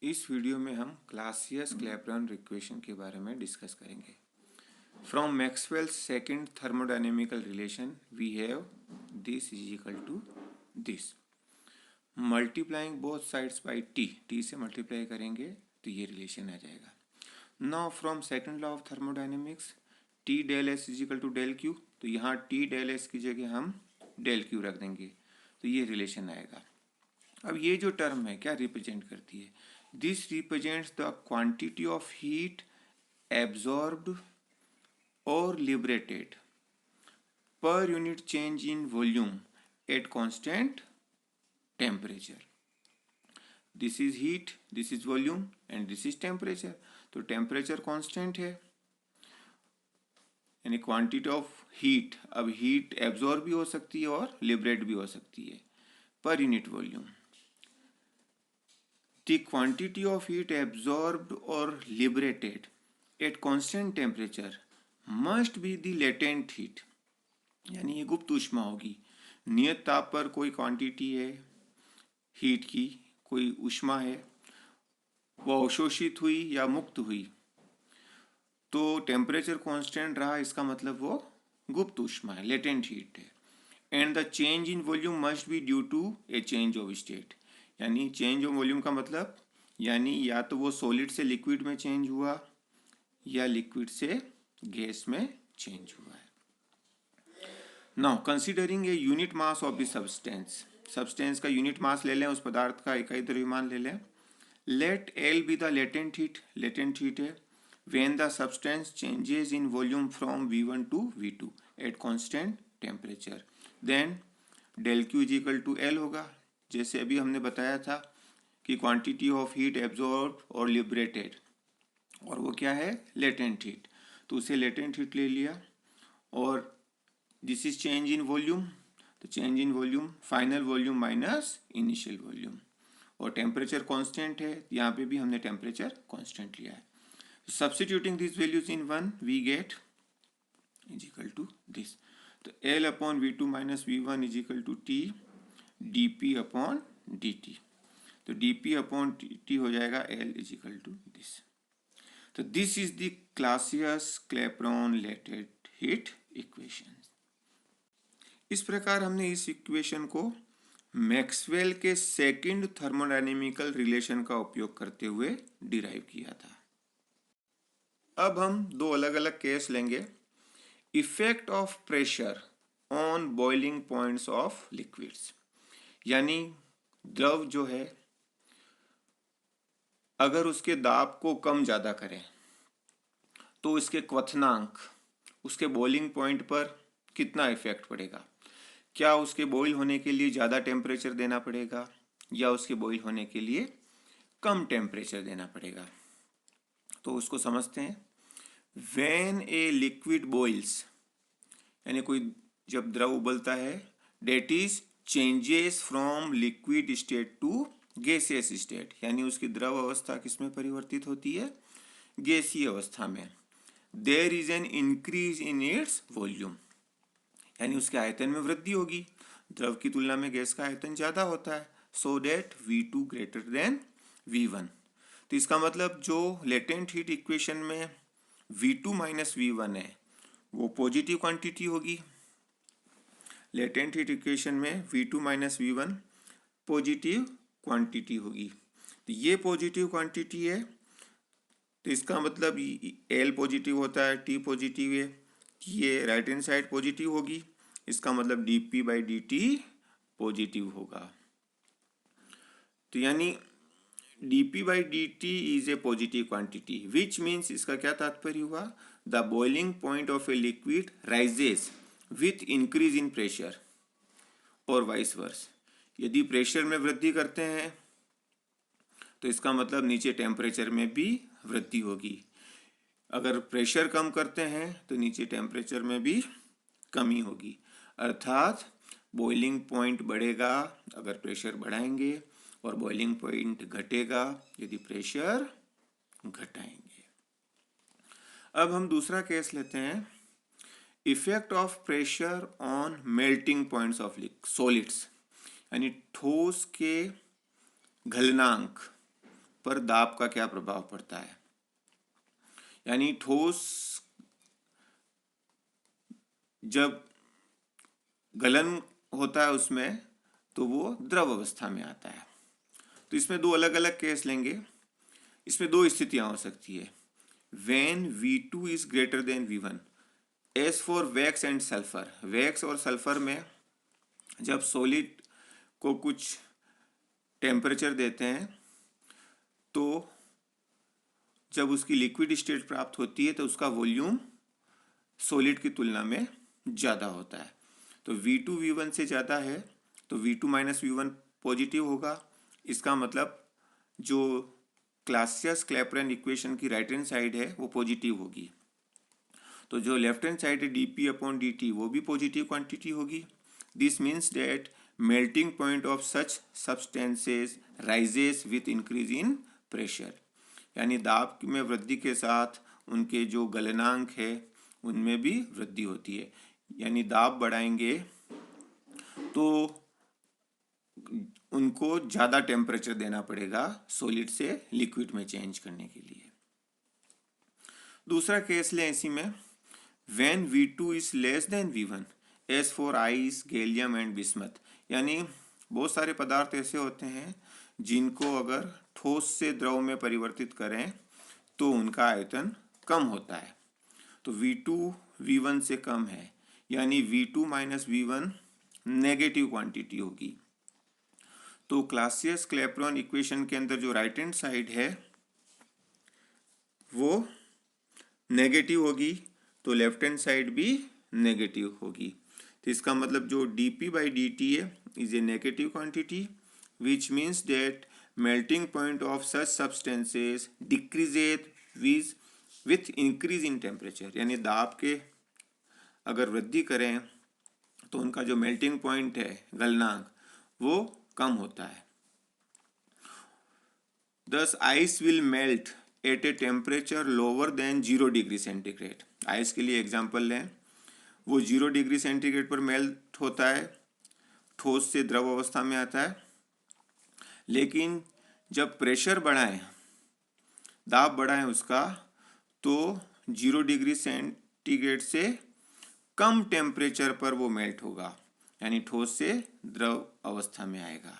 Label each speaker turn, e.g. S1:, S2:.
S1: इस वीडियो में हम क्लासियस-क्लैपेरॉन इक्वेशन के बारे में डिस्कस करेंगे। From Maxwell's second thermodynamical relation we have this is equal to this. Multiplying both sides by T से मल्टीप्लाई करेंगे तो ये रिलेशन आ जाएगा। Now from second law of thermodynamics T del S is equal to del Q, तो यहाँ T del S की जगह हम डेल क्यू रख देंगे तो ये रिलेशन आएगा। अब ये जो टर्म है क्या रिप्रेजेंट करती है? This represents the quantity of heat absorbed और liberated per unit change in volume at constant temperature. This is heat, this is volume and this is temperature. तो टेम्परेचर कांस्टेंट है यानी क्वांटिटी ऑफ हीट, अब heat absorb भी हो सकती है और लिबरेट भी हो सकती है per unit volume. The quantity of heat absorbed or liberated at constant temperature must be the latent heat, यानी ये गुप्त ऊष्मा होगी। नियत ताप पर कोई क्वांटिटी है हीट की, कोई ऊष्मा है, वो अवशोषित हुई या मुक्त हुई तो टेम्परेचर कांस्टेंट रहा, इसका मतलब वो गुप्त ऊष्मा है, लेटेंट हीट है। And the change in volume must be due to a change of state, यानी चेंज ऑफ वॉल्यूम का मतलब यानी या तो वो सॉलिड से लिक्विड में चेंज हुआ या लिक्विड से गैस में चेंज हुआ है। Now considering a unit mass of the substance, substance का यूनिट मास ले लें, उस पदार्थ का इकाई द्रव्यमान ले लें। Let L be the latent heat, latent heat है when the substance changes in volume from V1 to V2 at constant temperature, then del Q is equal to L होगा। जैसे अभी हमने बताया था कि क्वांटिटी ऑफ हीट एब्जॉर्ब और liberated, और वो क्या है लेटेंट हीट, तो उसे लेटेंट हीट ले लिया। और this is change in volume, तो change in volume final volume minus initial volume, और टेम्परेचर कांस्टेंट है, यहाँ पे भी हमने टेम्परेचर कांस्टेंट लिया है। Substituting this values in one we get is equal to this, तो L upon V2 minus V1 is equal to T D P upon D T, तो dp अपॉन टी हो जाएगा L is equal to this. तो this is the Clausius-Clapeyron latent heat equation. इस प्रकार हमने इस equation को मैक्सवेल के सेकंड थर्मोडायनेमिकल रिलेशन का उपयोग करते हुए डिराइव किया था। अब हम दो अलग अलग केस लेंगे। Effect of pressure on boiling points of liquids, यानी द्रव जो है अगर उसके दाब को कम ज़्यादा करें तो इसके क्वथनांक, उसके बॉइलिंग पॉइंट पर कितना इफेक्ट पड़ेगा। क्या उसके बॉइल होने के लिए ज़्यादा टेम्परेचर देना पड़ेगा या उसके बॉइल होने के लिए कम टेम्परेचर देना पड़ेगा, तो उसको समझते हैं। व्हेन ए लिक्विड बॉइल्स, यानी कोई जब द्रव उबलता है, that is changes from liquid state to gaseous state, यानी उसकी द्रव अवस्था किसमें परिवर्तित होती है, गैसीय अवस्था में। There is an increase in its volume, यानी उसके आयतन में वृद्धि होगी। द्रव की तुलना में गैस का आयतन ज्यादा होता है, सो date V2 greater than V1। तो इसका मतलब जो लेटेंट हीट इक्वेशन में V2 माइनस V1 है वो पॉजिटिव क्वांटिटी होगी। लेटेंट हीट इक्वेशन में V2 minus V1 positive quantity होगी, तो ये पॉजिटिव क्वांटिटी है, तो इसका मतलब L पॉजिटिव होता है, T पॉजिटिव है, ये राइट हैंड साइड पॉजिटिव होगी, इसका मतलब dp बाई dt पॉजिटिव होगा। तो यानी dp by dt is a positive quantity, which means इसका क्या तात्पर्य हुआ, the boiling point of a liquid rises with increase in pressure और वाइस वर्स। यदि प्रेशर में वृद्धि करते हैं तो इसका मतलब नीचे टेम्परेचर में भी वृद्धि होगी, अगर प्रेशर कम करते हैं तो नीचे टेम्परेचर में भी कमी होगी, अर्थात बॉइलिंग पॉइंट बढ़ेगा अगर प्रेशर बढ़ाएंगे और बॉइलिंग पॉइंट घटेगा यदि प्रेशर घटाएंगे। अब हम दूसरा केस लेते हैं, effect of pressure on melting points of solids, यानी ठोस के घलनांक पर दाब का क्या प्रभाव पड़ता है। यानी ठोस जब गलन होता है उसमें तो वो द्रव अवस्था में आता है। तो इसमें दो अलग अलग केस लेंगे। इसमें दो स्थितियां हो सकती है। When V2 is greater than V1, as for wax and sulphur. Wax और सल्फर में जब सॉलिड को कुछ टेम्परेचर देते हैं तो जब उसकी लिक्विड स्टेट प्राप्त होती है तो उसका वॉल्यूम सॉलिड की तुलना में ज़्यादा होता है। तो V2 V1 से ज़्यादा है तो V2 माइनस V1 पॉजिटिव होगा। इसका मतलब जो क्लासियस क्लैपेरॉन इक्वेशन की राइट हैंड साइड है वो पॉजिटिव होगी। तो जो लेफ्ट हैंड साइड है dP अपॉन dt वो भी पॉजिटिव क्वांटिटी होगी। This means that melting point of such substances rises with increase in pressure. यानी दाब में वृद्धि के साथ उनके जो गलनांक है उनमें भी वृद्धि होती है। यानी दाब बढ़ाएंगे तो उनको ज़्यादा टेम्परेचर देना पड़ेगा सॉलिड से लिक्विड में चेंज करने के लिए। दूसरा केस लें इसी में, when V2 is less than V1 as for ice gallium and bismuth. यानी बहुत सारे पदार्थ ऐसे होते हैं जिनको अगर ठोस से द्रव में परिवर्तित करें तो उनका आयतन कम होता है। तो V2 V1 से कम है यानी V2 minus V1 negative quantity होगी। तो क्लासियस क्लैपेरॉन इक्वेशन के अंदर जो राइट हैंड साइड है वो नेगेटिव होगी तो लेफ्ट हैंड साइड भी नेगेटिव होगी। तो इसका मतलब जो dP बाई dt है is a negative quantity which means that melting point of such substances decreases with increase in temperature. यानी दाब के अगर वृद्धि करें तो उनका जो मेल्टिंग पॉइंट है गलनांक वो कम होता है। Thus ice will melt at a temperature lower than 0 degree centigrade. Ice के लिए एग्जांपल लें, वो 0 डिग्री सेंटीग्रेड पर मेल्ट होता है, ठोस से द्रव अवस्था में आता है। लेकिन जब प्रेशर बढ़ाएं, दाब बढ़ाएं उसका, तो 0 डिग्री सेंटीग्रेड से कम टेम्परेचर पर वो मेल्ट होगा यानी ठोस से द्रव अवस्था में आएगा।